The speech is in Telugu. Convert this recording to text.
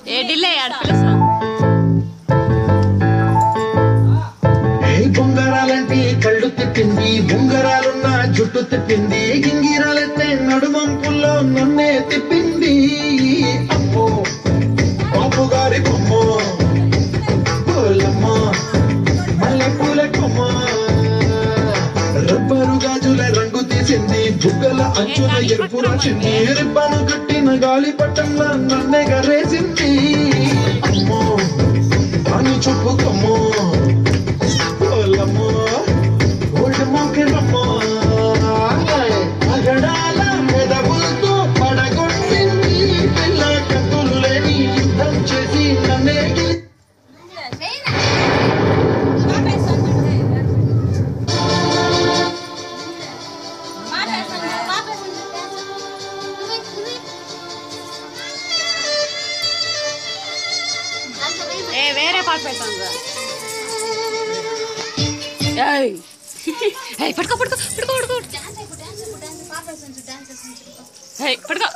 ఏ డిలే ఆడపిల్ల బొంగరాలంటే కళ్ళు తిప్పింది బొంగరాలున్న జుట్టు తిప్పింది గింగిరాలంటే నడుమంపుల్లో నన్నే తిప్పింది అమ్మో బాబు గారి బొమ్మ పూలమ్మ మల్లె పూల కొమ్మ రబ్బరు గాజుల రంగు తీసింది బుగ్గల అంచుల ఎరుపు రాసింది రిబ్బను కట్టిన గాలి పట్టంలా నన్నే గరేసింది అమ్మో అని చెప్పుకోమ్మో అగడాల పెదవులతో పడగొట్టింది పిల్ల కత్తులు లేని యుద్ధం చేసి నన్నే వేరే పాట పెడతాను పడుకో పడుకో పడుకో పడుకో పడుకో